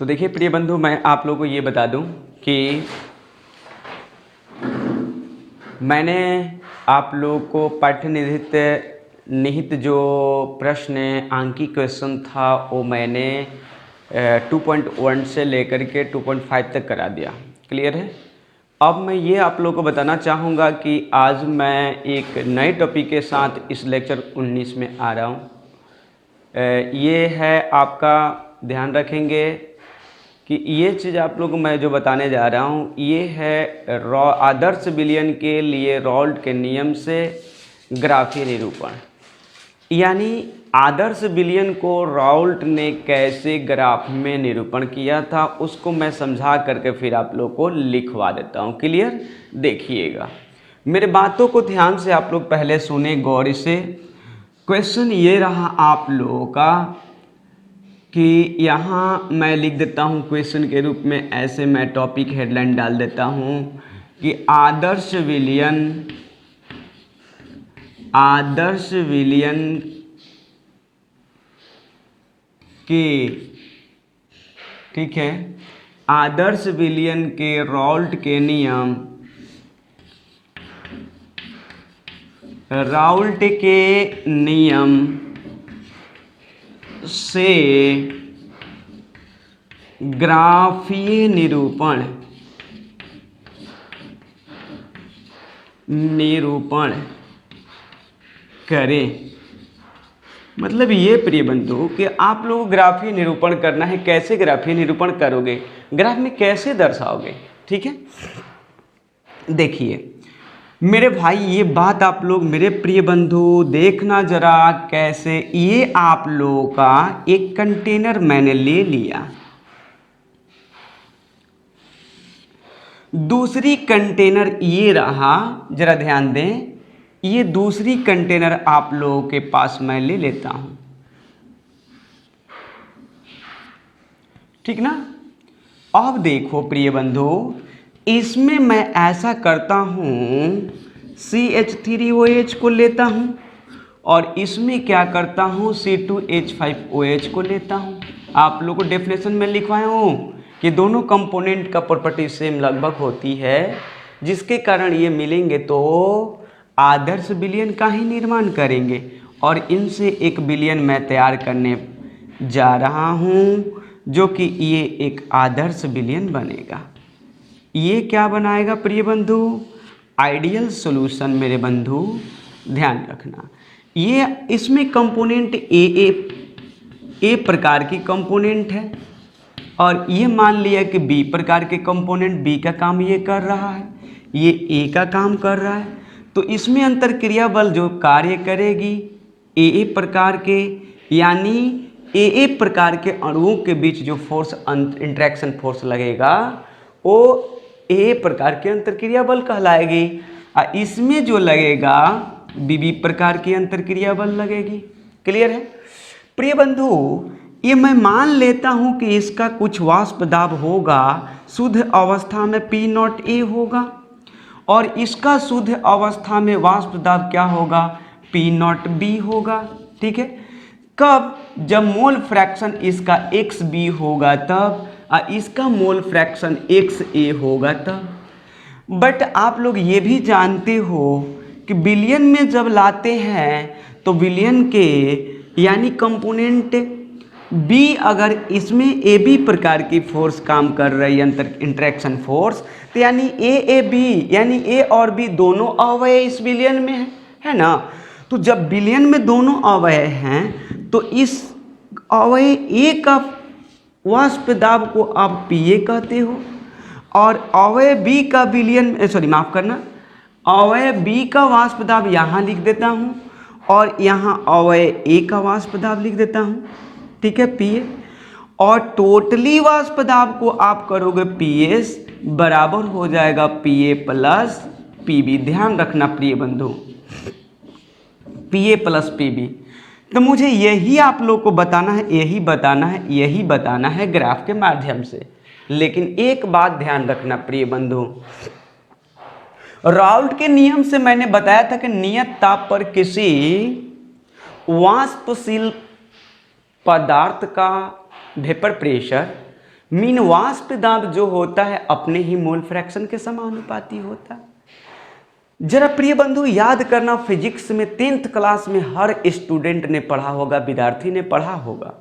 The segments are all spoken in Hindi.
तो देखिए प्रिय बंधु, मैं आप लोगों को ये बता दूं कि मैंने आप लोगों को पाठ्य निहित जो प्रश्न अंकी क्वेश्चन था वो मैंने 2.1 से लेकर के 2.5 तक करा दिया। क्लियर है। अब मैं ये आप लोगों को बताना चाहूँगा कि आज मैं एक नए टॉपिक के साथ इस लेक्चर 19 में आ रहा हूँ। ये है आपका, ध्यान रखेंगे कि ये चीज़ आप लोग को मैं जो बताने जा रहा हूँ ये है आदर्श विलयन के लिए रॉल्ट के नियम से ग्राफीय निरूपण। यानी आदर्श विलयन को रॉल्ट ने कैसे ग्राफ में निरूपण किया था उसको मैं समझा करके फिर आप लोग को लिखवा देता हूँ। क्लियर। देखिएगा मेरे बातों को ध्यान से आप लोग पहले सुने गौर से। क्वेश्चन ये रहा आप लोगों का कि यहाँ मैं लिख देता हूँ क्वेश्चन के रूप में, ऐसे मैं टॉपिक हेडलाइन डाल देता हूँ कि आदर्श विलयन के, ठीक है, आदर्श विलयन के रॉल्ट के नियम, रॉल्ट के नियम से ग्राफीय निरूपण करें। मतलब ये प्रिय बंधु कि आप लोग ग्राफीय निरूपण करना है। कैसे ग्राफीय निरूपण करोगे, ग्राफ में कैसे दर्शाओगे, ठीक है। देखिए मेरे भाई ये बात आप लोग मेरे प्रिय बंधु देखना जरा कैसे। ये आप लोगों का एक कंटेनर मैंने ले लिया, दूसरी कंटेनर ये रहा, जरा ध्यान दें, ये दूसरी कंटेनर आप लोगों के पास मैं ले लेता हूं, ठीक ना। अब देखो प्रिय बंधु, इसमें मैं ऐसा करता हूं CH3OH को लेता हूं और इसमें क्या करता हूं C2H5OH को लेता हूं। आप लोगों को डेफिनेशन में लिखवाया हूं कि दोनों कंपोनेंट का प्रॉपर्टी सेम लगभग होती है, जिसके कारण ये मिलेंगे तो आदर्श विलयन का ही निर्माण करेंगे। और इनसे एक विलयन मैं तैयार करने जा रहा हूं जो कि ये एक आदर्श विलयन बनेगा। ये क्या बनाएगा प्रिय बंधु, आइडियल सॉल्यूशन। मेरे बंधु ध्यान रखना, ये इसमें कंपोनेंट ए प्रकार की कंपोनेंट है और ये मान लिया कि बी प्रकार के कंपोनेंट, बी का काम ये कर रहा है, ये ए का काम कर रहा है। तो इसमें अंतरक्रिया बल जो कार्य करेगी ए प्रकार के, यानी ए प्रकार के अणुओं के बीच जो फोर्स इंटरेक्शन फोर्स लगेगा वो ए प्रकार के अंतरक्रिया बल कहलाएगी। और इसमें जो लगेगा बी प्रकार की अंतरक्रिया बल लगेगी। क्लियर है प्रिय बंधु। ये मैं मान लेता हूं कि इसका कुछ वाष्प दाब होगा, शुद्ध अवस्था में P0A होगा और इसका शुद्ध अवस्था में वाष्प दाब क्या होगा, P0B होगा, ठीक है। कब, जब मोल फ्रैक्शन इसका XB होगा तब, और इसका मोल फ्रैक्शन XA होगा तब। बट आप लोग ये भी जानते हो कि विलयन में जब लाते हैं तो विलयन के यानी कंपोनेंट बी, अगर इसमें AB प्रकार की फोर्स काम कर रही है, इंटरेक्शन फोर्स, तो यानी AB यानी A और B दोनों अवयव इस विलयन में है ना। तो जब विलयन में दोनों अवयव हैं तो इस अवयव A का वाष्प दाब को आप PA कहते हो और अवयव B का विलयन, माफ करना, अवयव B का वाष्प दाब यहाँ लिख देता हूँ और यहाँ अवयव A का वाष्प दाब लिख देता हूँ, ठीक है, PA। और टोटली वाष्प दाब को आप करोगे PS बराबर हो जाएगा PA प्लस PB। ध्यान रखना प्रिय बंधु, PA प्लस PB। तो मुझे यही आप लोग को बताना है, यही बताना है ग्राफ के माध्यम से। लेकिन एक बात ध्यान रखना प्रिय बंधु, राउल्ट के नियम से मैंने बताया था कि नियत ताप पर किसी वाष्पशील पदार्थ का वेपर प्रेशर मीन वाष्प दाब जो होता है अपने ही मोल फ्रैक्शन के समानुपाती होता है। जरा प्रिय बंधु याद करना, फिजिक्स में 10th क्लास में हर स्टूडेंट ने पढ़ा होगा, विद्यार्थी ने पढ़ा होगा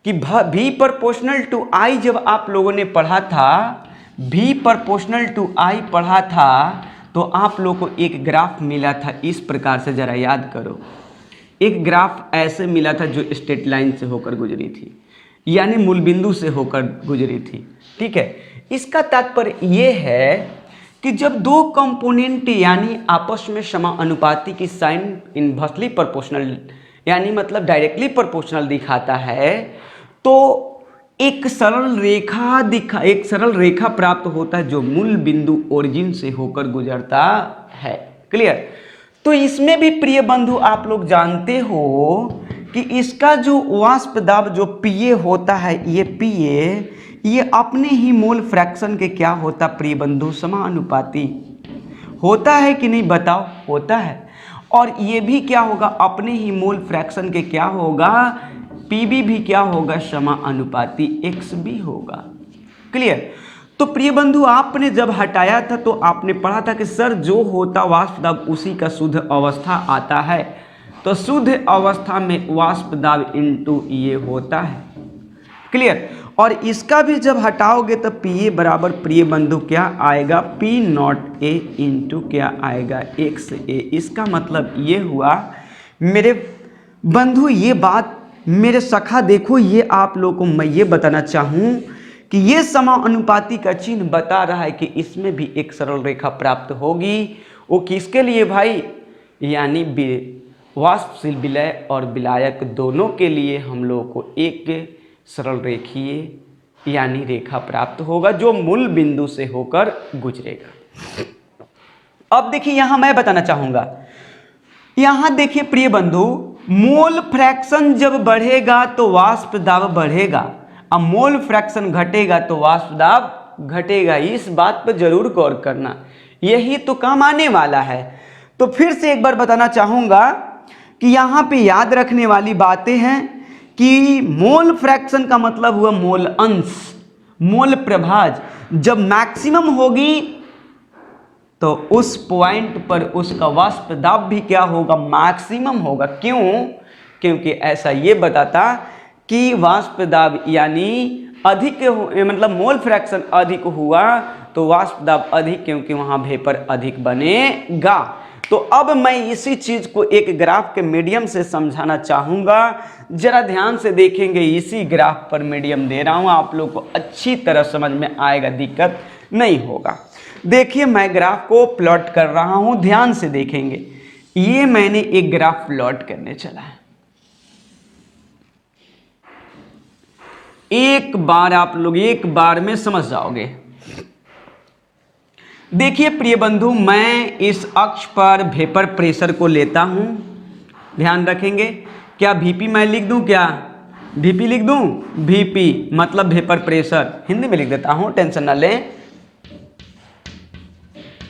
कि V प्रोपोर्शनल टू I जब आप लोगों ने पढ़ा था, V प्रोपोर्शनल टू I पढ़ा था, तो आप लोगों को एक ग्राफ मिला था इस प्रकार से, जरा याद करो। एक ग्राफ ऐसे मिला था जो स्ट्रेट लाइन से होकर गुजरी थी, यानी मूल बिंदु से होकर गुजरी थी, ठीक है। इसका तात्पर्य यह है कि जब दो कंपोनेंट यानी आपस में समानुपाती की साइन इनवर्सली प्रोपोर्शनल यानी मतलब डायरेक्टली प्रोपोर्शनल दिखाता है, तो एक सरल रेखा प्राप्त होता है जो मूल बिंदु ओरिजिन से होकर गुजरता है। क्लियर। तो इसमें भी प्रिय बंधु आप लोग जानते हो कि इसका जो वाष्प दाब जो PA होता है, ये PA ये अपने ही मोल फ्रैक्शन के क्या होता प्रिय बंधु, समानुपाती होता है कि नहीं, बताओ। होता है। और ये भी क्या होगा, अपने ही मोल फ्रैक्शन के क्या होगा, PB भी क्या होगा, समानुपाती XB होगा। क्लियर। तो प्रिय बंधु आपने जब हटाया था तो आपने पढ़ा था कि सर जो होता वाष्प दाब उसी का शुद्ध अवस्था आता है, तो शुद्ध अवस्था में वाष्प दाब इंटू ये होता है। क्लियर। और इसका भी जब हटाओगे तो PA बराबर प्रिय बंधु क्या आएगा, P0A इंटू क्या आएगा, XA। इसका मतलब ये हुआ मेरे बंधु, ये बात मेरे सखा देखो, ये आप लोगों को मैं ये बताना चाहूँ कि ये समानुपाती का चिन्ह बता रहा है कि इसमें भी एक सरल रेखा प्राप्त होगी। वो किसके लिए भाई, यानी वाष्पशील विलय और विलायक दोनों के लिए हम लोगों को एक सरल रेखीय यानी रेखा प्राप्त होगा जो मूल बिंदु से होकर गुजरेगा। अब देखिए यहां मैं बताना चाहूंगा, यहां देखिए प्रिय बंधु, मोल फ्रैक्शन जब बढ़ेगा तो वाष्प दाब बढ़ेगा, अब मोल फ्रैक्शन घटेगा तो वाष्प दाब घटेगा। इस बात पर जरूर गौर करना, यही तो काम आने वाला है। तो फिर से एक बार बताना चाहूंगा कि यहां पे याद रखने वाली बातें हैं कि मोल फ्रैक्शन का मतलब हुआ मोल अंश, मोल प्रभाज जब मैक्सिमम होगी तो उस पॉइंट पर उसका वाष्प दाब भी क्या होगा, मैक्सिमम होगा। क्यों? क्योंकि ऐसा ये बताता कि वाष्प दाब यानी अधिक मतलब मोल फ्रैक्शन अधिक हुआ तो वाष्प दाब अधिक, क्योंकि वहां वेपर अधिक बनेगा। तो अब मैं इसी चीज को एक ग्राफ के मीडियम से समझाना चाहूंगा, जरा ध्यान से देखेंगे। इसी ग्राफ पर मीडियम दे रहा हूं, आप लोग को अच्छी तरह समझ में आएगा, दिक्कत नहीं होगा। देखिए मैं ग्राफ को प्लॉट कर रहा हूं, ध्यान से देखेंगे। ये मैंने एक ग्राफ प्लॉट करने चला है, एक बार आप लोग एक बार में समझ जाओगे। देखिए प्रिय बंधु, मैं इस अक्ष पर वेपर प्रेशर को लेता हूं, ध्यान रखेंगे। क्या VP मैं लिख दूं, क्या VP लिख दूं, VP मतलब वेपर प्रेशर, हिंदी में लिख देता हूं, टेंशन ना लें,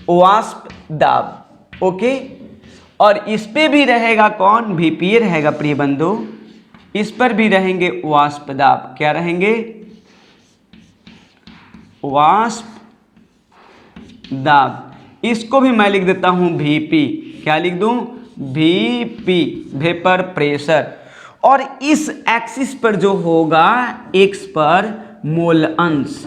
वाष्प दाब। ओके। और इस पे भी रहेगा कौन, VP रहेगा प्रिय बंधु, इस पर भी रहेंगे वाष्प दाब। क्या रहेंगे, वाष्प दाब। इसको भी मैं लिख देता हूं VP, क्या लिख दूं, VP वेपर प्रेशर। और इस एक्सिस पर जो होगा X पर मोल अंश,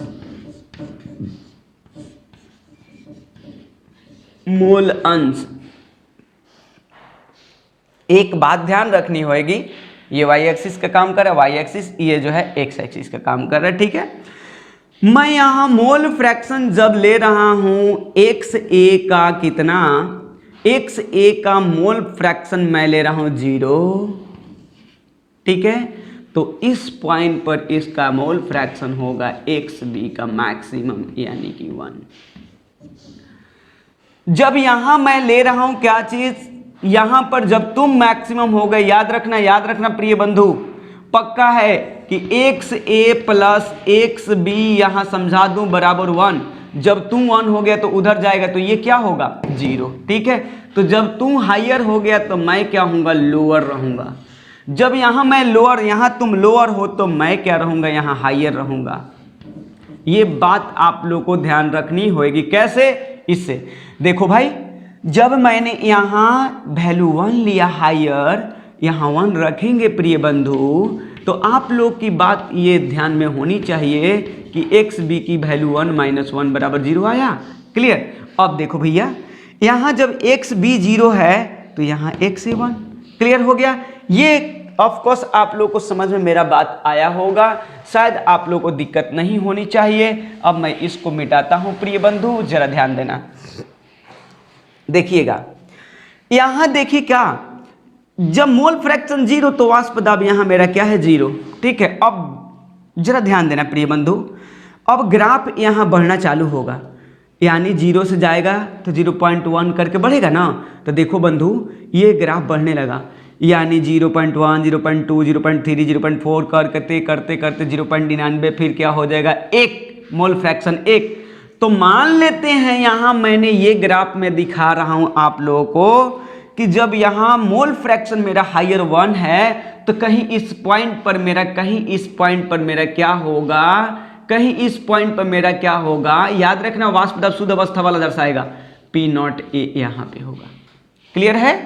मोल अंश। एक बात ध्यान रखनी होगी, ये Y एक्सिस का काम कर रहा है, Y एक्सिस, ये जो है X एक्सिस का काम कर रहा है, ठीक है। मैं यहां मोल फ्रैक्शन जब ले रहा हूं XA का कितना, XA का मोल फ्रैक्शन मैं ले रहा हूं 0, ठीक है। तो इस पॉइंट पर इसका मोल फ्रैक्शन होगा XB का मैक्सिमम यानी कि 1। जब यहां मैं ले रहा हूं क्या चीज, यहां पर जब तुम मैक्सिमम हो गए, याद रखना प्रिय बंधु, पक्का है कि XA प्लस XB यहां समझा दूं बराबर 1। जब तू 1 हो गया तो उधर जाएगा तो ये क्या होगा 0, ठीक है। तो जब तू हायर हो गया तो मैं क्या हूंगा, लोअर रहूंगा। जब यहाँ मैं लोअर, यहाँ तुम लोअर हो तो मैं क्या रहूँगा, यहाँ हायर रहूँगा। ये बात आप लोग को ध्यान रखनी होगी। कैसे? इससे देखो भाई, जब मैंने यहाँ वैल्यू 1 लिया हायर, यहाँ 1 रखेंगे प्रिय बंधु, तो आप लोग की बात ये ध्यान में होनी चाहिए कि एक्स बी की वैल्यू 1 - 1 बराबर 0 आया। क्लियर? अब देखो भैया, यहाँ जब एक्स बी 0 है तो यहाँ एक्स ए 1। क्लियर हो गया? ये ऑफ कोर्स आप लोग को समझ में मेरा बात आया होगा, शायद आप लोग को दिक्कत नहीं होनी चाहिए। अब मैं इसको मिटाता हूं प्रिय बंधु, जरा ध्यान देना। देखिएगा, यहां देखिए क्या, जब मोल फ्रैक्शन 0 तो वाष्प दाब यहां मेरा क्या है, 0। ठीक है, अब जरा ध्यान देना प्रिय बंधु। अब ग्राफ यहां बढ़ना चालू होगा, यानी 0 से जाएगा तो 0.1 करके बढ़ेगा ना। तो देखो बंधु, ये ग्राफ बढ़ने लगा, यानी 0.1, 0.2, 0.3, 0.4 करते करते करते 0.99, फिर क्या हो जाएगा, 1 मोल फ्रैक्शन 1। तो मान लेते हैं यहाँ मैंने ये ग्राफ में दिखा रहा हूँ आप लोगों को कि जब यहाँ मोल फ्रैक्शन मेरा हायर 1 है तो कहीं इस पॉइंट पर मेरा, कहीं इस पॉइंट पर मेरा क्या होगा, कहीं इस पॉइंट पर मेरा क्या होगा, याद रखना वाष्प दाब शुद्ध अवस्था वाला दर्शाएगा, P0 A यहाँ पे होगा। क्लियर है?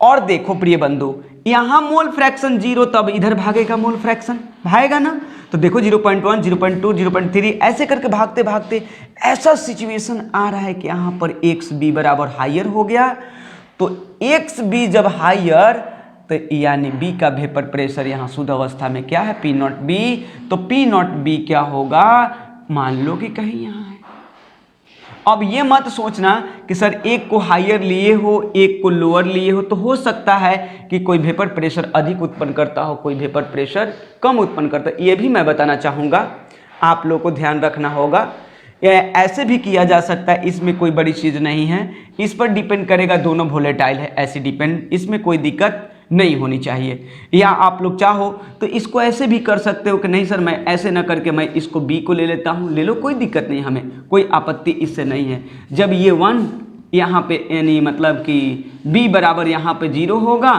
और देखो प्रिय बंधु, यहां मोल फ्रैक्शन 0, तब इधर भागेगा मोल फ्रैक्शन, भागेगा ना। तो देखो 0.1, 0.2, 0.3 ऐसे करके भागते भागते ऐसा सिचुएशन आ रहा है कि यहां पर एक्स बी बराबर हायर हो गया। तो एक्स बी जब हायर तो यानी बी का वेपर प्रेशर यहां शुद्ध अवस्था में क्या है, P0 B। तो P0 B क्या होगा, मान लो कि कहीं यहां है। अब ये मत सोचना कि सर एक को हायर लिए हो एक को लोअर लिए हो सकता है कि कोई वेपर प्रेशर अधिक उत्पन्न करता हो, कोई वेपर प्रेशर कम उत्पन्न करता है। ये भी मैं बताना चाहूँगा, आप लोग को ध्यान रखना होगा। ऐसे भी किया जा सकता है, इसमें कोई बड़ी चीज़ नहीं है, इस पर डिपेंड करेगा, दोनों वोलेटाइल है, ऐसे डिपेंड, इसमें कोई दिक्कत नहीं होनी चाहिए। या आप लोग चाहो तो इसको ऐसे भी कर सकते हो कि नहीं सर मैं ऐसे ना करके मैं इसको बी को ले लेता हूँ, ले लो, कोई दिक्कत नहीं, हमें कोई आपत्ति इससे नहीं है। जब ये 1 यहाँ पे यानी मतलब कि बी बराबर यहाँ पे 0 होगा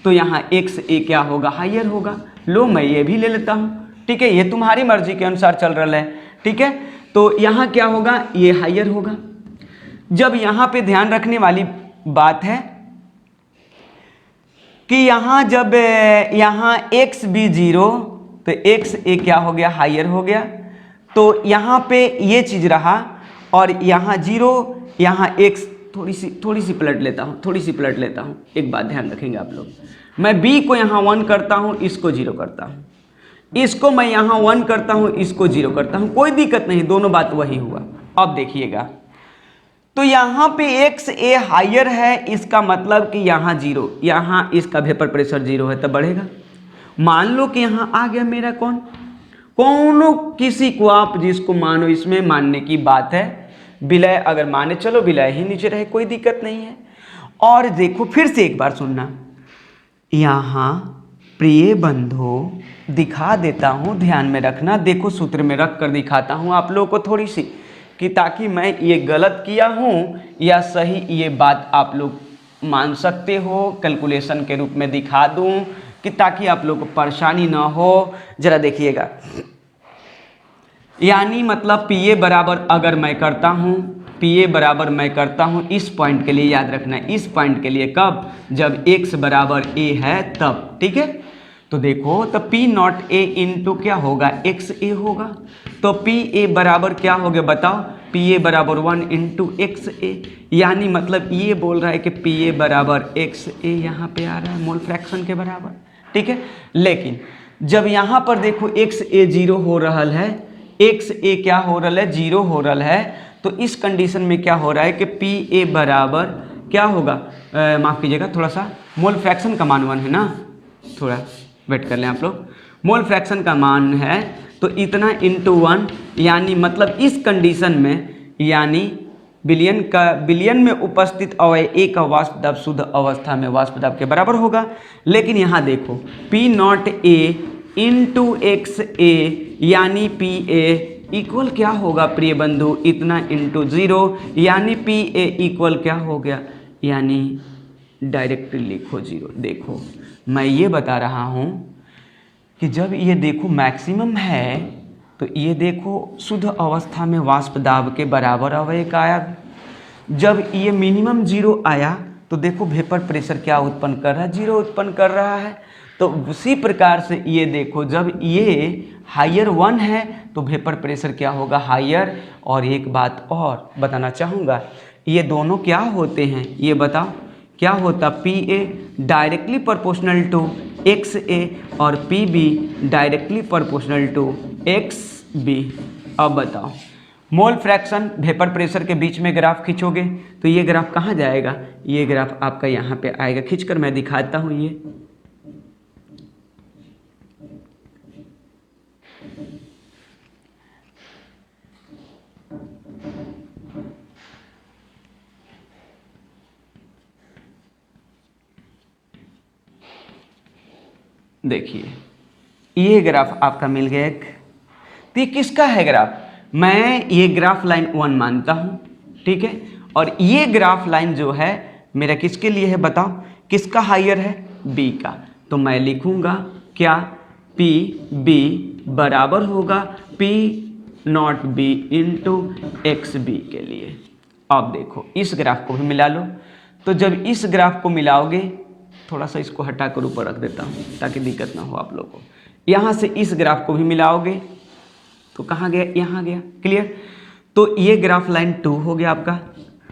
तो यहाँ एक्स ए क्या होगा, हायर होगा। लो मैं ये भी ले लेता हूँ, ठीक है, ये तुम्हारी मर्जी के अनुसार चल रहा है, ठीक है। तो यहाँ क्या होगा, ये हायर होगा। जब यहाँ पे ध्यान रखने वाली बात है कि यहाँ जब यहाँ एक्स बी 0 तो एक्स ए क्या हो गया, हायर हो गया। तो यहाँ पे ये चीज़ रहा और यहाँ 0, यहाँ एक्स थोड़ी सी पलट लेता हूँ, एक बात ध्यान रखेंगे आप लोग। मैं बी को यहाँ 1 करता हूँ, इसको 0 करता हूँ, इसको मैं यहाँ 1 करता हूँ, इसको 0 करता हूँ, कोई दिक्कत नहीं, दोनों बात वही हुआ। अब देखिएगा, तो यहाँ पे एक्स ए हायर है, इसका मतलब कि यहाँ 0, यहाँ इसका वेपर प्रेशर 0 है, तब बढ़ेगा। मान लो कि यहाँ आ गया मेरा कौन किसी को आप जिसको मानो, इसमें मानने की बात है, विलय अगर माने चलो विलय ही नीचे रहे, कोई दिक्कत नहीं है। और देखो फिर से एक बार सुनना, यहाँ प्रिय बंधु दिखा देता हूँ, ध्यान में रखना, देखो सूत्र में रख कर दिखाता हूँ आप लोगों को थोड़ी सी, कि ताकि मैं ये गलत किया हूँ या सही ये बात आप लोग मान सकते हो, कैलकुलेशन के रूप में दिखा दूँ कि ताकि आप लोग को परेशानी ना हो। जरा देखिएगा, यानी मतलब पी ए बराबर अगर मैं करता हूँ, पी ए बराबर मैं करता हूँ इस पॉइंट के लिए, याद रखना है इस पॉइंट के लिए, कब, जब x बराबर a है तब, ठीक है। तो देखो, तो P0 A इंटू क्या होगा, एक्स ए होगा। तो पी ए बराबर क्या हो गया बताओ, पी ए बराबर 1 इंटू एक्स ए, यानी मतलब ये बोल रहा है कि पी ए बराबर एक्स ए यहाँ पे आ रहा है मोल फ्रैक्शन के बराबर, ठीक है। लेकिन जब यहाँ पर देखो एक्स ए 0 हो रहा है, एक्स ए क्या हो रहा है, 0 हो रहा है, तो इस कंडीशन में क्या हो रहा है कि पी ए बराबर क्या होगा, माफ़ कीजिएगा थोड़ा सा, मोल फ्रैक्शन का मान 1 है ना, थोड़ा वेट कर लें आप लोग, मोल फ्रैक्शन का मान है तो इतना इंटू 1, यानी मतलब इस कंडीशन में, यानी बिलियन में उपस्थित अवयव ए का वाष्प दाब शुद्ध अवस्था में वाष्प दाब के बराबर होगा। लेकिन यहाँ देखो P0 A इंटू एक्स ए, यानी पी ए इक्वल क्या होगा प्रिय बंधु, इतना इंटू 0, यानी पी ए इक्वल क्या हो गया, यानी डायरेक्टली लिखो 0। देखो मैं ये बता रहा हूँ कि जब ये देखो मैक्सिमम है तो ये देखो शुद्ध अवस्था में वाष्प दाब के बराबर अवयव का आया। जब ये मिनिमम 0 आया तो देखो वेपर प्रेशर क्या उत्पन्न कर रहा है, 0 उत्पन्न कर रहा है। तो उसी प्रकार से ये देखो जब ये हायर 1 है तो वेपर प्रेशर क्या होगा, हायर। और एक बात और बताना चाहूँगा, ये दोनों क्या होते हैं ये बताओ, क्या होता, PA directly proportional to XA और PB directly proportional to XB। अब बताओ मोल फ्रैक्शन वेपर प्रेशर के बीच में ग्राफ खींचोगे तो ये ग्राफ कहाँ जाएगा, ये ग्राफ आपका यहाँ पे आएगा। खींचकर मैं दिखाता हूँ। ये देखिए ये ग्राफ आपका मिल गया एक। तो ये किसका है ग्राफ, मैं ये ग्राफ लाइन 1 मानता हूँ, ठीक है। और ये ग्राफ लाइन जो है मेरा किसके लिए है बताओ, किसका हायर है, B का। तो मैं लिखूँगा क्या, PB बराबर होगा P0B इंटू XB के लिए। अब देखो इस ग्राफ को भी मिला लो। तो जब इस ग्राफ को मिलाओगे, थोड़ा सा इसको हटाकर ऊपर रख देता हूँ ताकि दिक्कत ना हो आप लोगों को। यहाँ से इस ग्राफ को भी मिलाओगे तो कहाँ गया, यहाँ गया, क्लियर। तो ये ग्राफ लाइन 2 हो गया आपका,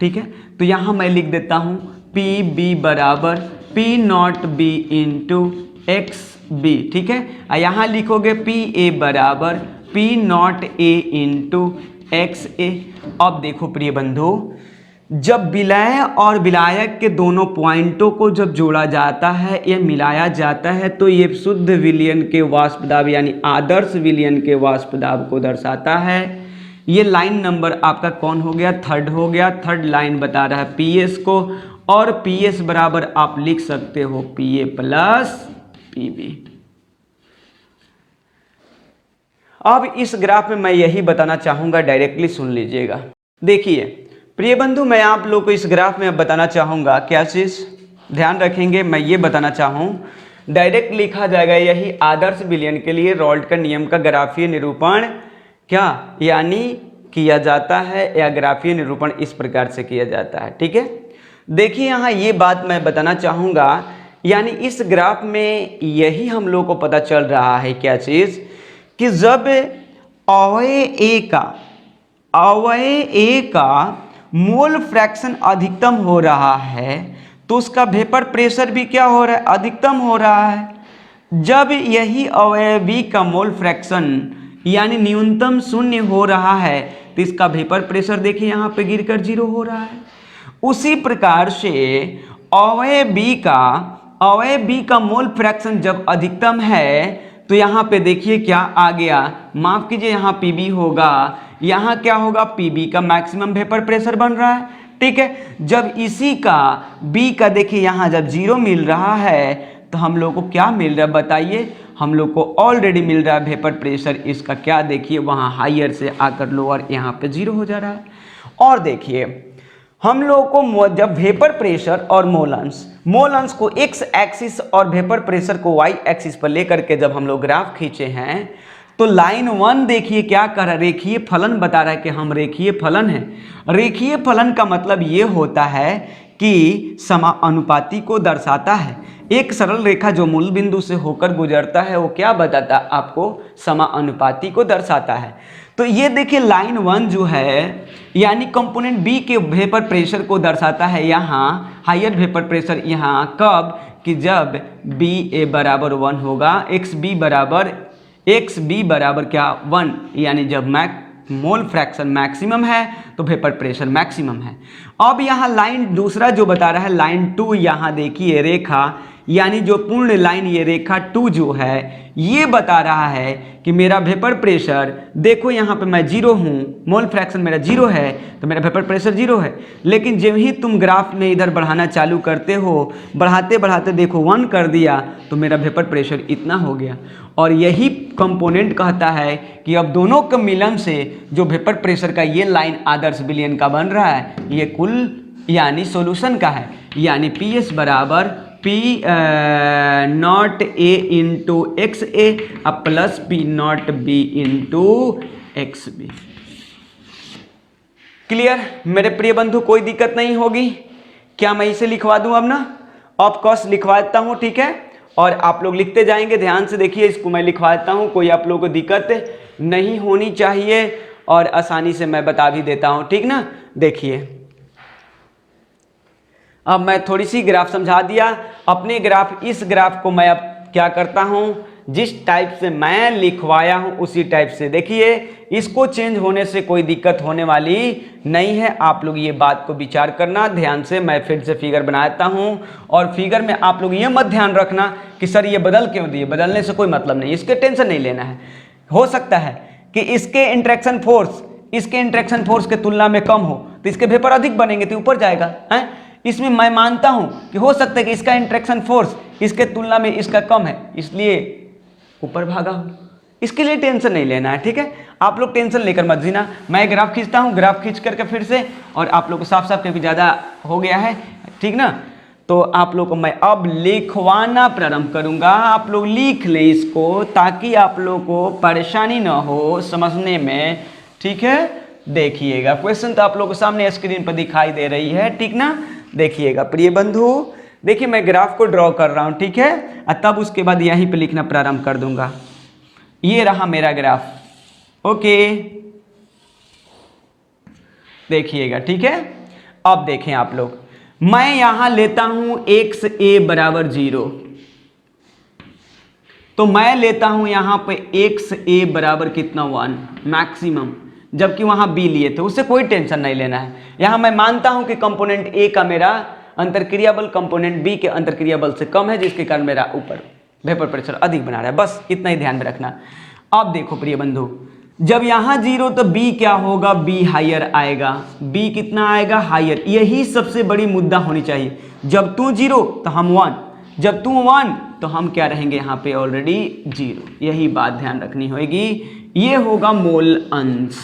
ठीक है। तो यहाँ मैं लिख देता हूँ PB बराबर P0B इंटू XB, ठीक है। और यहाँ लिखोगे PA बराबर P0A इंटू XA। अब देखो प्रिय बंधु, जब विलय और विलायक के दोनों पॉइंटों को जब जोड़ा जाता है या मिलाया जाता है तो ये शुद्ध विलयन के वाष्प दाब यानी आदर्श विलयन के वाष्प दाब को दर्शाता है। ये लाइन नंबर आपका कौन हो गया, थर्ड हो गया। थर्ड लाइन बता रहा है PS को, और PS बराबर आप लिख सकते हो PA प्लस PB। अब इस ग्राफ में मैं यही बताना चाहूँगा, डायरेक्टली सुन लीजिएगा। देखिए प्रिय बंधु, मैं आप लोग को इस ग्राफ में बताना चाहूँगा क्या चीज़, ध्यान रखेंगे। मैं ये बताना चाहूँ, डायरेक्ट लिखा जाएगा यही आदर्श विलयन के लिए रॉल्ट का नियम का ग्राफीय निरूपण क्या यानी किया जाता है, या ग्राफीय निरूपण इस प्रकार से किया जाता है, ठीक है। देखिए यहाँ ये बात मैं बताना चाहूँगा, यानी इस ग्राफ में यही हम लोग को पता चल रहा है क्या चीज़, कि जब अवयव A का मोल फ्रैक्शन अधिकतम हो रहा है तो उसका वेपर प्रेशर भी क्या हो रहा है, अधिकतम हो रहा है। जब यही अवयव B का मोल फ्रैक्शन यानी न्यूनतम 0 हो रहा है तो इसका वेपर प्रेशर देखिए यहाँ पे गिरकर 0 हो रहा है। उसी प्रकार से अवयव B का मोल फ्रैक्शन जब अधिकतम है तो यहाँ पे देखिए क्या आ गया, माफ कीजिए, यहाँ PB होगा, यहाँ क्या होगा, PB का मैक्सिमम वेपर प्रेशर बन रहा है, ठीक है। जब इसी का B का देखिए यहाँ जब 0 मिल रहा है तो हम लोग को क्या मिल रहा है बताइए, हम लोग को ऑलरेडी मिल रहा है वेपर प्रेशर इसका क्या, देखिए वहाँ हायर से आकर लोअर यहाँ पे 0 हो जा रहा है। और देखिए हम लोग को जब वेपर प्रेशर और मोल अंश को x एक्सिस और वेपर प्रेशर को y एक्सिस पर लेकर के जब हम लोग ग्राफ खींचे हैं तो लाइन 1 देखिए क्या कर रहा है, रेखीय फलन बता रहा है कि हम रेखीय फलन है। रेखीय फलन का मतलब ये होता है कि समानुपाती को दर्शाता है। एक सरल रेखा जो मूल बिंदु से होकर गुजरता है वो क्या बताता है आपको, समानुपाती को दर्शाता है। तो ये देखिए लाइन 1 जो है यानी कंपोनेंट B के वेपर प्रेशर को दर्शाता है, यहाँ हायर वेपर प्रेशर यहाँ कब, कि जब BA बराबर 1 होगा, XB बराबर क्या 1, यानी जब मोल फ्रैक्शन मैक्सिमम है तो वेपर प्रेशर मैक्सिमम है। अब यहाँ लाइन दूसरा जो बता रहा है लाइन 2, यहाँ देखिए रेखा यानी जो पूर्ण लाइन ये रेखा 2 जो है ये बता रहा है कि मेरा वेपर प्रेशर देखो यहाँ पे मैं 0 हूँ, मोल फ्रैक्शन मेरा 0 है तो मेरा वेपर प्रेशर 0 है। लेकिन जब ही तुम ग्राफ में इधर बढ़ाना चालू करते हो, बढ़ाते बढ़ाते देखो 1 कर दिया तो मेरा वेपर प्रेशर इतना हो गया। और यही कंपोनेंट कहता है कि अब दोनों के मिलन से जो वेपर प्रेशर का ये लाइन आदर्श विलयन का बन रहा है, ये कुल यानी सॉल्यूशन का है, यानी पी एस बराबर P naught A into X A अब plus P naught B into X B. Clear मेरे प्रिय बंधु, कोई दिक्कत नहीं होगी क्या? मैं इसे लिखवा दूं अब ना, ऑफ कोर्स लिखवा देता हूं, ठीक है, और आप लोग लिखते जाएंगे, ध्यान से देखिए, इसको मैं लिखवा देता हूं, कोई आप लोगों को दिक्कत नहीं होनी चाहिए और आसानी से मैं बता भी देता हूं, ठीक ना। देखिए अब मैं थोड़ी सी ग्राफ समझा दिया, अपने ग्राफ, इस ग्राफ को मैं अब क्या करता हूं, जिस टाइप से मैं लिखवाया हूं उसी टाइप से, देखिए इसको चेंज होने से कोई दिक्कत होने वाली नहीं है। आप लोग ये बात को विचार करना ध्यान से। मैं फिर से फिगर बनाता हूं और फिगर में आप लोग ये मत ध्यान रखना कि सर ये बदल क्यों दिए, बदलने से कोई मतलब नहीं, इसके टेंशन नहीं लेना है। हो सकता है कि इसके इंटरेक्शन फोर्स इसके इंटरेक्शन फोर्स के तुलना में कम हो तो इसके वेपर अधिक बनेंगे तो ऊपर जाएगा है। इसमें मैं मानता हूं कि हो सकता है कि इसका इंटरेक्शन फोर्स इसके तुलना में इसका कम है, इसलिए ऊपर भागा हूं, इसके लिए टेंशन नहीं लेना है, ठीक है। आप लोग टेंशन लेकर मत जीना। मैं ग्राफ खींचता हूं, ग्राफ खींच करके फिर से, और आप लोग को साफ साफ क्योंकि ज़्यादा हो गया है, ठीक ना, तो आप लोग को मैं अब लिखवाना प्रारंभ करूंगा। आप लोग लिख ले इसको ताकि आप लोग को परेशानी ना हो समझने में, ठीक है। देखिएगा क्वेश्चन तो आप लोग को सामने स्क्रीन पर दिखाई दे रही है, ठीक ना। देखिएगा प्रिय बंधु, देखिए मैं ग्राफ को ड्रॉ कर रहा हूं, ठीक है, और तब उसके बाद यहीं पे लिखना प्रारंभ कर दूंगा। ये रहा मेरा ग्राफ, ओके, देखिएगा, ठीक है। अब देखें आप लोग, मैं यहां लेता हूं एक्स ए बराबर 0, तो मैं लेता हूं यहां पे एक्स ए बराबर कितना 1 मैक्सिमम, जबकि वहां बी लिए थे, उससे कोई टेंशन नहीं लेना है। यहां मैं मानता हूं कि कंपोनेंट ए का मेरा अंतरक्रिया बल कंपोनेंट बी के अंतरक्रिया बल से कम है, जिसके कारण मेरा ऊपर वेपर प्रेशर अधिक बना रहा है, बस इतना ही ध्यान में रखना। अब देखो प्रिय बंधु, जब यहां 0 तो बी क्या होगा, बी हायर आएगा, बी कितना आएगा, हायर। यही सबसे बड़ी मुद्दा होनी चाहिए। जब तू 0 तो हम 1, जब तू 1 तो हम क्या रहेंगे यहाँ पे ऑलरेडी 0, यही बात ध्यान रखनी होगी। ये होगा मोल अंश,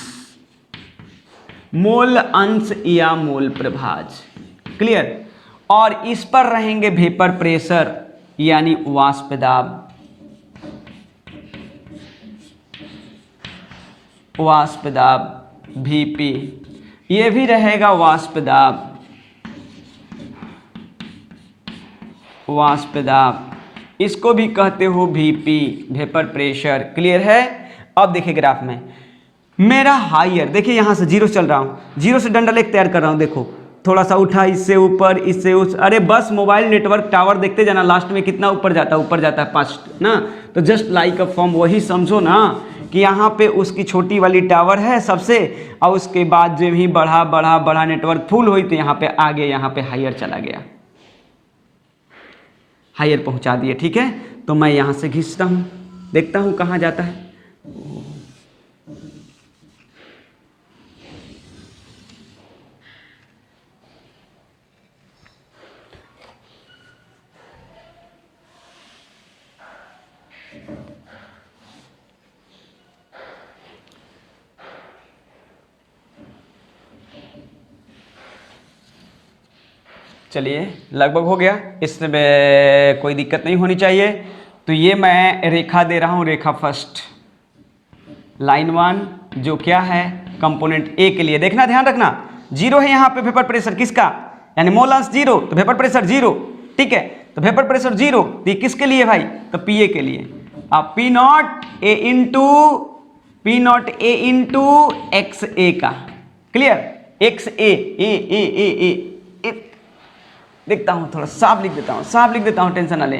मोल अंश या मोल प्रभाज, क्लियर। और इस पर रहेंगे वेपर प्रेशर यानी वाष्प दाब, वाष्प दाब Vp, ये भी रहेगा वाष्प दाब, वाष्प दाब, इसको भी कहते हो Vp वेपर प्रेशर, क्लियर है। अब देखिए ग्राफ में मेरा हायर, देखिए यहां से 0 चल रहा हूं, 0 से डंडा लेकर तैयार कर रहा हूं, देखो थोड़ा सा उठा, इससे ऊपर, इससे उस, अरे बस मोबाइल नेटवर्क टावर देखते जाना, लास्ट में कितना ऊपर जाता है 5 ना। तो जस्ट लाइक अ फॉर्म, वही समझो ना कि यहाँ पे उसकी छोटी वाली टावर है सबसे, और उसके बाद जब ही बढ़ा बढ़ा बढ़ा नेटवर्क फुल हुई तो यहाँ पे आगे, यहाँ पे हायर चला गया, हायर पहुँचा दिए, ठीक है। तो मैं यहाँ से खींचता हूँ, देखता हूँ कहाँ जाता है। चलिए लगभग हो गया, इसमें कोई दिक्कत नहीं होनी चाहिए। तो ये मैं रेखा दे रहा हूँ, रेखा फर्स्ट, लाइन 1 जो क्या है कंपोनेंट ए के लिए, देखना ध्यान रखना 0 है यहाँ पे वेपर प्रेशर किसका, यानी मोल अंश 0 तो वेपर प्रेशर 0, ठीक है। तो वेपर प्रेशर 0 तो ये किसके लिए भाई, तो पी ए के लिए। अब P naught A into X A का, क्लियर, एक्स ए देखता हूं, थोड़ा साफ लिख देता हूं, टेंशन ना ले।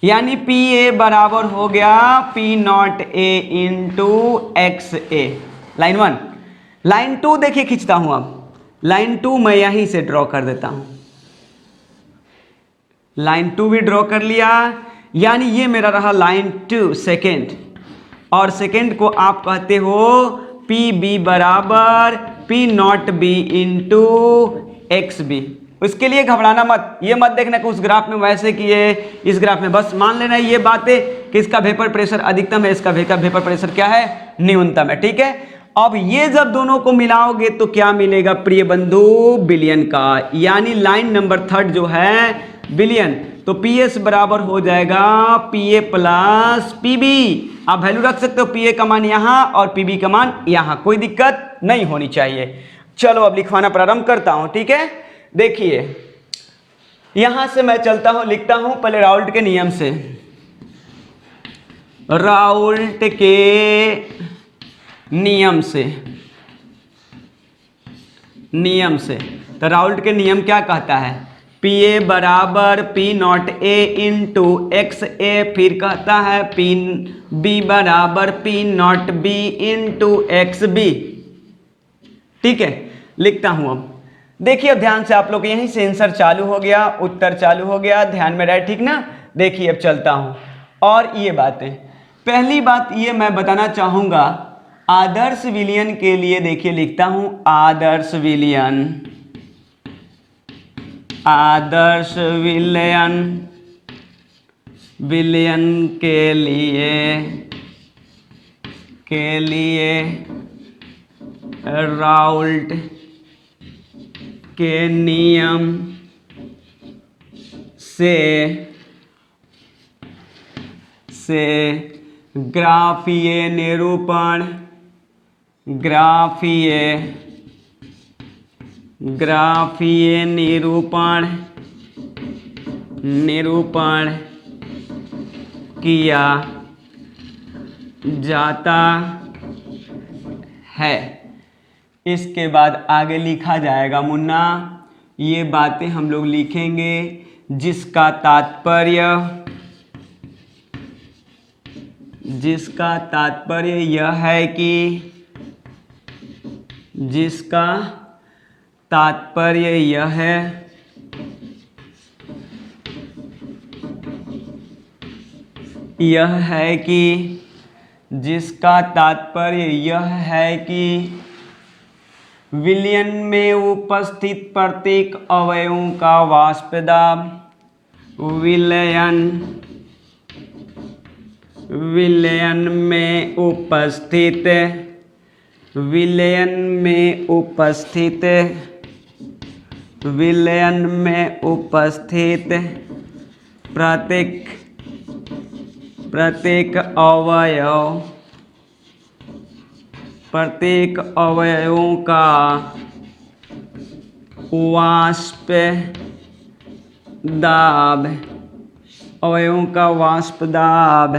यानी पी ए बराबर हो गया P naught A into X A, line 1। Line 2 देखिए खींचता हूं, अब लाइन 2 मैं यहीं से ड्रॉ कर देता हूं, लाइन 2 भी ड्रॉ कर लिया, यानी ये मेरा रहा लाइन 2 सेकेंड, और सेकेंड को आप कहते हो पी बी बराबर P naught B into X B. उसके लिए घबराना मत, ये मत देखना कि उस ग्राफ में वैसे किए, इस ग्राफ में बस मान लेना ये बातें कि इसका वेपर प्रेशर अधिकतम है, इसका वेपर प्रेशर क्या है, न्यूनतम है, ठीक है। अब ये जब दोनों को मिलाओगे तो क्या मिलेगा प्रिय बंधु, बिलियन का, यानी लाइन नंबर 3 जो है बिलियन। तो PS बराबर हो जाएगा PA प्लस PB। आप वैल्यू रख सकते हो, PA का मान यहाँ और PB का मान यहाँ, कोई दिक्कत नहीं होनी चाहिए। चलो अब लिखवाना प्रारंभ करता हूं, ठीक है। देखिए यहां से मैं चलता हूं, लिखता हूं पहले राउल्ट के नियम से, राउल्ट के नियम से। तो राउल्ट के नियम क्या कहता है, PA बराबर P0A इंटू XA, फिर कहता है PB बराबर P0B इंटू XB। ठीक है, लिखता हूं। अब देखिए, अब ध्यान से आप लोग, यहीं से आंसर चालू हो गया, उत्तर चालू हो गया, ध्यान में रहे, ठीक ना। देखिए अब चलता हूं, और ये बातें, पहली बात ये मैं बताना चाहूंगा आदर्श विलयन के लिए। देखिए लिखता हूं आदर्श विलयन, आदर्श विलयन के लिए राउल्ट के नियम से ग्राफीय निरूपण किया जाता है। इसके बाद आगे लिखा जाएगा मुन्ना, ये बातें हम लोग लिखेंगे, जिसका तात्पर्य यह है कि विलयन में उपस्थित प्रत्येक अवयवों का वाष्प दाब, विलयन में उपस्थित प्रत्येक अवयवों का वाष्प दाब,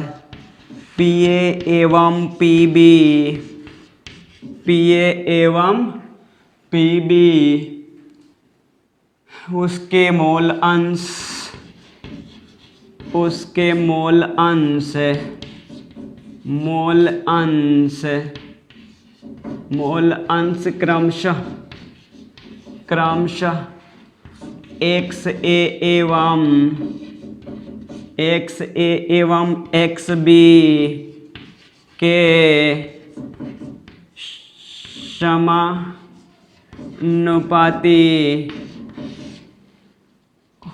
PA एवं PB उसके मोल अंश क्रमशः XA एवं XB के समानुपाती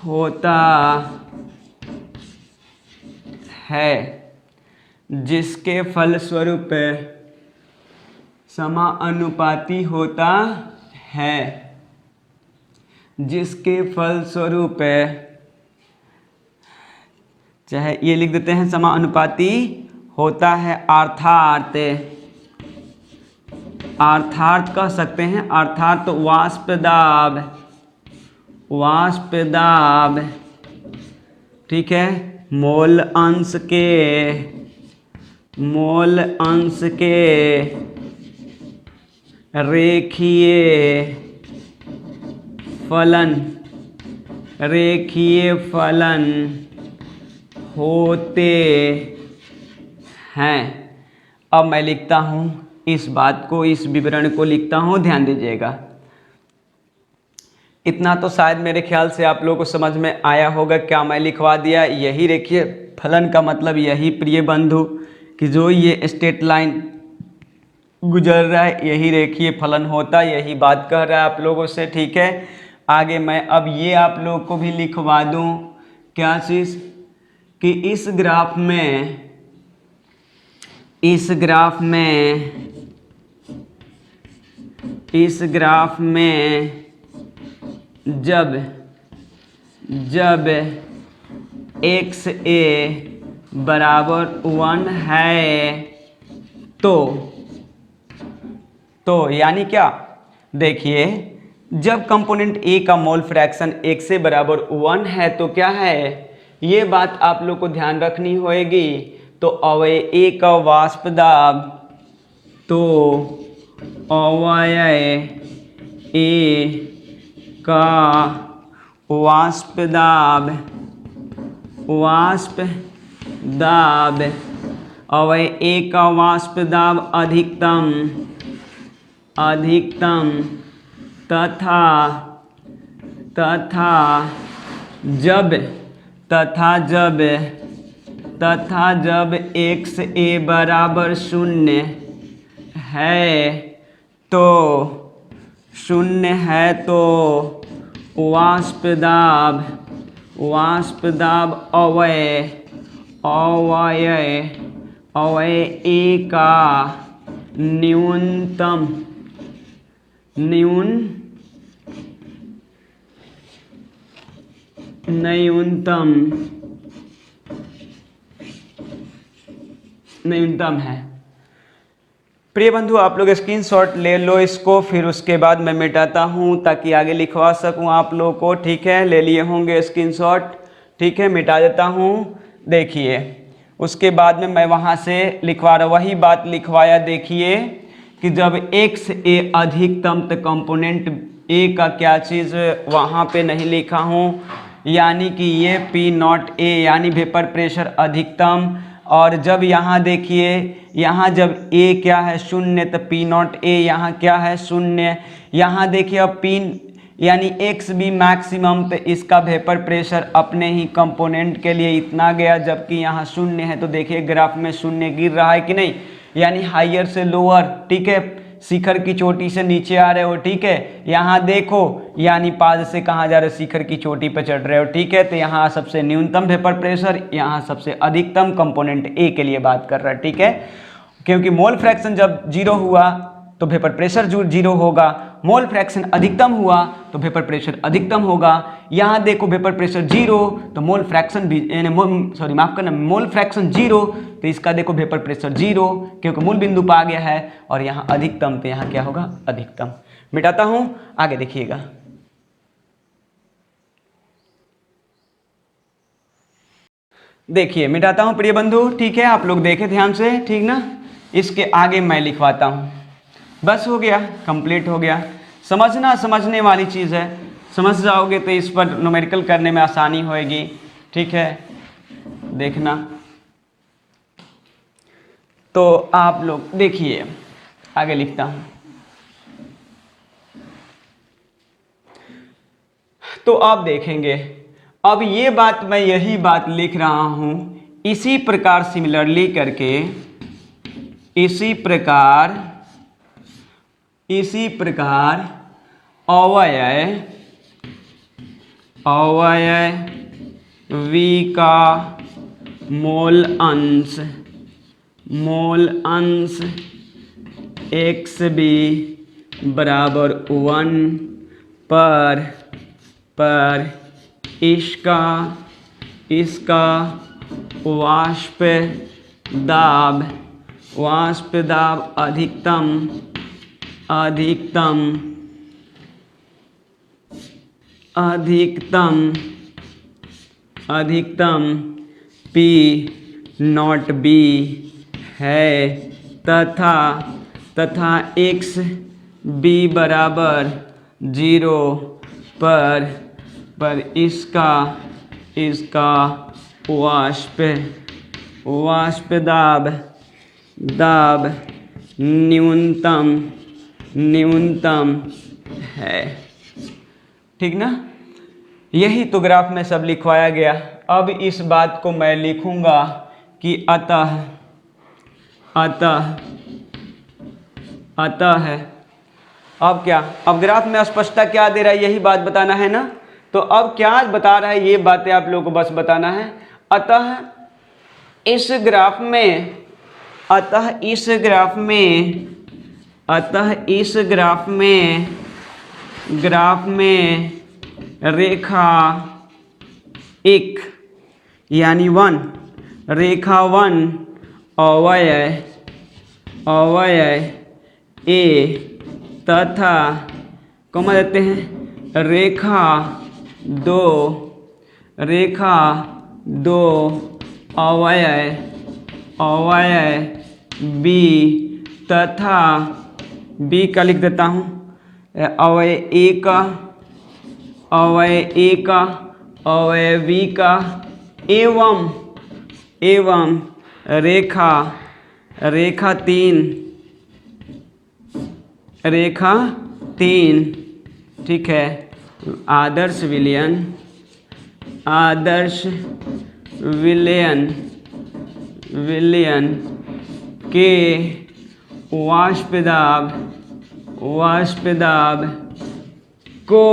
होता है, जिसके फलस्वरूप चाहे ये लिख देते हैं समानुपाती होता है, अर्थात कह सकते हैं, अर्थात वाष्प दाब, ठीक है, मोल अंश के रेखीय फलन होते हैं। अब मैं लिखता हूं इस बात को, इस विवरण को लिखता हूं, ध्यान दीजिएगा। इतना तो शायद मेरे ख्याल से आप लोगों को समझ में आया होगा, क्या मैं लिखवा दिया। यही रेखीय फलन का मतलब यही प्रिय बंधु, कि जो ये स्ट्रेट लाइन गुजर रहा है यही रेखीय फलन होता, यही बात कह रहा है आप लोगों से, ठीक है। आगे मैं अब ये आप लोगों को भी लिखवा दूं, क्या चीज़, कि इस ग्राफ में इस ग्राफ में जब एक्स ए बराबर 1 है तो यानी क्या, देखिए जब कंपोनेंट ए का मोल फ्रैक्शन एक से बराबर 1 है तो क्या है, ये बात आप लोग को ध्यान रखनी होगी। तो अवयव ए का वाष्प दाब, तो अवयव ए का वाष्प दाब अवयव ए का वाष्प दाब अधिकतम तथा जब एक्स ए बराबर 0 है तो वाष्प दाब अवयव ए का न्यूनतम है। प्रिय बंधु, आप लोग स्क्रीनशॉट ले लो इसको, फिर उसके बाद मैं मिटाता हूँ ताकि आगे लिखवा सकूँ आप लोगों को। ठीक है, ले लिए होंगे स्क्रीनशॉट। ठीक है, मिटा देता हूँ। देखिए उसके बाद में मैं वहाँ से लिखवा रहा, वही बात लिखवाया। देखिए कि जब एक्स ए अधिकतम, तो कंपोनेंट ए का क्या चीज़ वहाँ पे नहीं लिखा हूँ, यानी कि ये पी नॉट ए यानी वेपर प्रेशर अधिकतम। और जब यहाँ देखिए, यहाँ जब ए क्या है 0, तो पी नॉट ए यहाँ क्या है 0। यहाँ देखिए अब पी यानी एक्स बी मैक्सिमम, तो इसका वेपर प्रेशर अपने ही कंपोनेंट के लिए इतना गया, जबकि यहाँ 0 है। तो देखिए ग्राफ में 0 गिर रहा है कि नहीं, यानी हायर से लोअर। ठीक है, शिखर की चोटी से नीचे आ रहे हो। ठीक है, यहाँ देखो यानी पाद से कहाँ जा रहे हो, शिखर की चोटी पर चढ़ रहे हो। ठीक है, तो यहाँ सबसे न्यूनतम वेपर प्रेशर, यहाँ सबसे अधिकतम, कंपोनेंट ए के लिए बात कर रहा है। ठीक है, क्योंकि मोल फ्रैक्शन जब 0 हुआ तो वेपर प्रेशर 0 होगा, मोल फ्रैक्शन अधिकतम हुआ तो वेपर प्रेशर अधिकतम होगा। यहाँ देखो वेपर प्रेशर 0 तो मोल फ्रैक्शन भी मोल फ्रैक्शन 0, तो इसका देखो वेपर प्रेशर 0, क्योंकि मूल बिंदु पा गया है। और यहाँ अधिकतम, तो यहाँ क्या होगा अधिकतम। मिटाता हूँ, आगे देखिएगा। देखिए मिटाता हूँ प्रिय बंधु। ठीक है, आप लोग देखें ध्यान से। ठीक ना, इसके आगे मैं लिखवाता हूँ। बस हो गया, कंप्लीट हो गया। समझने वाली चीज़ है, समझ जाओगे तो इस पर न्यूमेरिकल करने में आसानी होएगी। ठीक है, देखना। तो आप लोग देखिए, आगे लिखता हूँ। तो आप देखेंगे, अब ये बात मैं यही बात लिख रहा हूँ, इसी प्रकार सिमिलरली करके, इसी प्रकार अवयव वी का मोल अंश एक्स बी बराबर 1 पर इसका वाष्प दाब अधिकतम पी नॉट बी है, तथा एक्स बी बराबर 0 पर इसका वाष्प दाब न्यूनतम है। ठीक ना, यही तो ग्राफ में सब लिखवाया गया। अब इस बात को मैं लिखूंगा कि अतः है। अब क्या, अब ग्राफ में स्पष्टता क्या दे रहा है, यही बात बताना है ना। तो अब क्या बता रहा है, ये बातें आप लोगों को बस बताना है। अतः इस ग्राफ में अतः इस ग्राफ में रेखा 1 यानी 1, रेखा 1 अवयव ए तथा कॉमा देते हैं रेखा 2 अवयव बी तथा बी का लिख देता हूँ अवयव ए का अवयव बी का एवं रेखा 3 ठीक है, आदर्श विलयन के वाष्प दाब को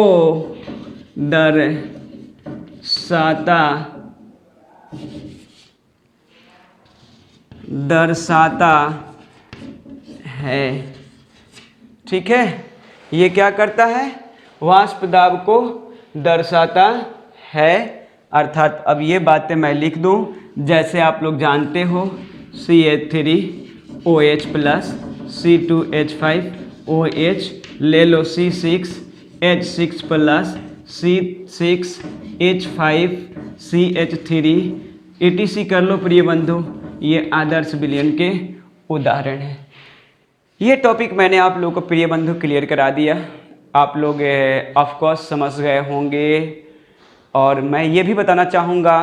दर्शाता है। ठीक है, ये क्या करता है? वाष्प दाब को दर्शाता है। अर्थात अब ये बातें मैं लिख दूं, जैसे आप लोग जानते हो CH3OH प्लस C2H5OH ले लो C6H6 प्लस C6H5CH3 ETC कर लो प्रिय बंधु। ये आदर्श विलयन के उदाहरण हैं। ये टॉपिक मैंने आप लोगों को प्रिय बंधु क्लियर करा दिया। आप लोग ऑफ कोर्स समझ गए होंगे, और मैं ये भी बताना चाहूँगा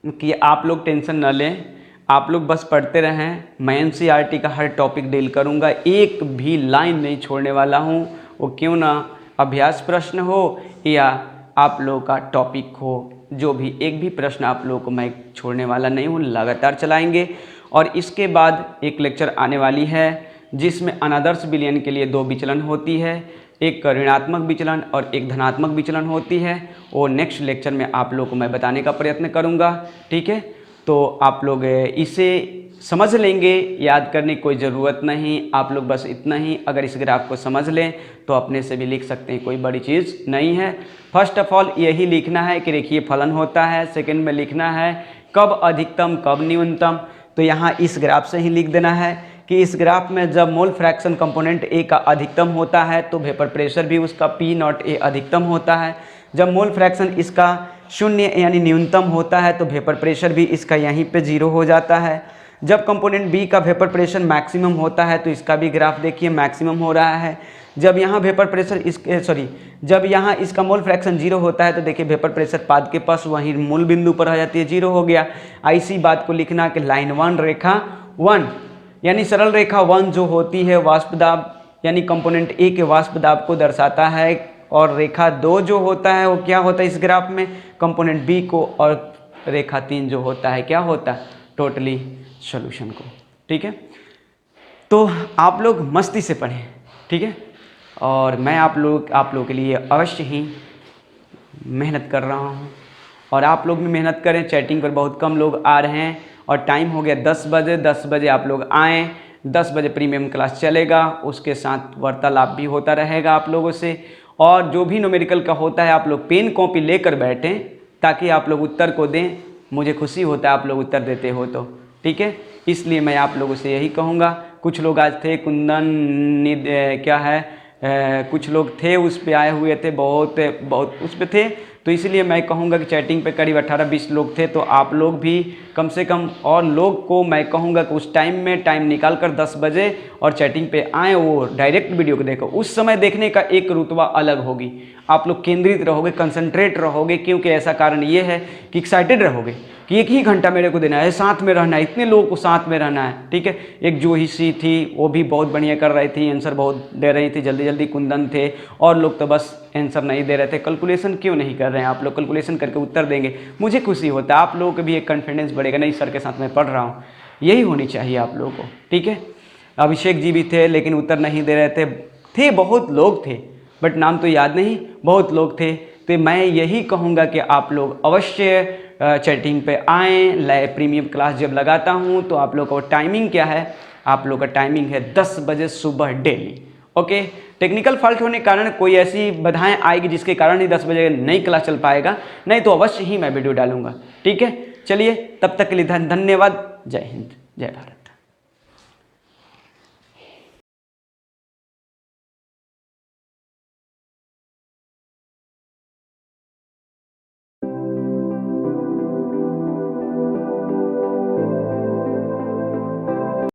कि आप लोग टेंशन न लें, आप लोग बस पढ़ते रहें। मैं NCERT का हर टॉपिक डील करूँगा, एक भी लाइन नहीं छोड़ने वाला हूँ। वो क्यों ना अभ्यास प्रश्न हो या आप लोगों का टॉपिक हो, जो भी एक भी प्रश्न आप लोगों को मैं छोड़ने वाला नहीं हूँ, लगातार चलाएंगे। और इसके बाद एक लेक्चर आने वाली है जिसमें अनादर्श विलयन के लिए 2 विचलन होती है, एक ऋणात्मक विचलन और एक धनात्मक विचलन होती है। वो नेक्स्ट लेक्चर में आप लोगों को मैं बताने का प्रयत्न करूँगा। ठीक है, तो आप लोग इसे समझ लेंगे, याद करने की कोई ज़रूरत नहीं। आप लोग बस इतना ही अगर इस ग्राफ को समझ लें तो अपने से भी लिख सकते हैं, कोई बड़ी चीज़ नहीं है। फर्स्ट ऑफ ऑल यही लिखना है कि रेखीय फलन होता है। सेकंड में लिखना है कब अधिकतम कब न्यूनतम, तो यहाँ इस ग्राफ से ही लिख देना है कि इस ग्राफ में जब मोल फ्रैक्शन कंपोनेंट ए का अधिकतम होता है तो वेपर प्रेशर भी उसका P0 A अधिकतम होता है। जब मोल फ्रैक्शन इसका 0 यानी न्यूनतम होता है तो वेपर प्रेशर भी इसका यहीं पे 0 हो जाता है। जब कंपोनेंट बी का वेपर प्रेशर मैक्सिमम होता है तो इसका भी ग्राफ देखिए मैक्सिमम हो रहा है। जब यहाँ वेपर प्रेशर जब यहाँ इसका मोल फ्रैक्शन 0 होता है तो देखिए वेपर प्रेशर पाद के पास वहीं मूल बिंदु पर आ जाती है, 0 हो गया। ऐसी बात को लिखना कि लाइन 1 रेखा 1 यानी सरल रेखा 1 जो होती है वाष्प दाब यानी कंपोनेंट ए के वाष्प दाब को दर्शाता है, और रेखा 2 जो होता है वो क्या होता है इस ग्राफ में कंपोनेंट बी को, और रेखा 3 जो होता है क्या होता है टोटली सॉल्यूशन को। ठीक है, तो आप लोग मस्ती से पढ़ें। ठीक है, और मैं आप लोगों के लिए अवश्य ही मेहनत कर रहा हूँ, और आप लोग भी मेहनत करें। चैटिंग पर बहुत कम लोग आ रहे हैं और टाइम हो गया 10 बजे। 10 बजे आप लोग आएँ, 10 बजे प्रीमियम क्लास चलेगा, उसके साथ वार्तालाप भी होता रहेगा आप लोगों से। और जो भी न्यूमेरिकल का होता है आप लोग पेन कॉपी लेकर बैठें ताकि आप लोग उत्तर को दें। मुझे खुशी होता है आप लोग उत्तर देते हो तो। ठीक है, इसलिए मैं आप लोगों से यही कहूँगा। कुछ लोग आज थे कुंदन कुछ लोग थे उस पे आए हुए थे, बहुत उस पे थे, तो इसलिए मैं कहूँगा कि चैटिंग पे करीब 18-20 लोग थे। तो आप लोग भी कम से कम, और लोग को मैं कहूँगा कि उस टाइम में टाइम निकाल कर 10 बजे और चैटिंग पे आएँ, वो डायरेक्ट वीडियो को देखो। उस समय देखने का एक रुतबा अलग होगी, आप लोग केंद्रित रहोगे, कंसंट्रेट रहोगे, क्योंकि ऐसा कारण ये है कि एक्साइटेड रहोगे कि 1 ही घंटा मेरे को देना है, साथ में रहना है, इतने लोगों को साथ में रहना है। ठीक है, एक जूही सी थी वो भी बहुत बढ़िया कर रही थी, आंसर बहुत दे रही थी, जल्दी जल्दी कुंदन थे, और लोग तो बस आंसर नहीं दे रहे थे। कैलकुलेशन क्यों नहीं कर रहे हैं आप लोग? कैलकुलेशन करके उत्तर देंगे, मुझे खुशी होता है, आप लोगों को भी एक कॉन्फिडेंस बढ़ेगा, नहीं सर के साथ मैं पढ़ रहा हूँ। यही होनी चाहिए आप लोगों को। ठीक है, अभिषेक जी भी थे लेकिन उत्तर नहीं दे रहे थे बहुत लोग थे, बट नाम तो याद नहीं, बहुत लोग थे। तो मैं यही कहूँगा कि आप लोग अवश्य चैटिंग पे आएँ। लाइव प्रीमियम क्लास जब लगाता हूँ तो आप लोग का टाइमिंग क्या है, आप लोग का टाइमिंग है 10 बजे सुबह डेली। ओके, टेक्निकल फॉल्ट होने के कारण कोई ऐसी बाधाएं आएगी जिसके कारण ही 10 बजे नई क्लास चल पाएगा, नहीं तो अवश्य ही मैं वीडियो डालूंगा। ठीक है, चलिए तब तक के लिए धन्यवाद। जय हिंद, जय भारत।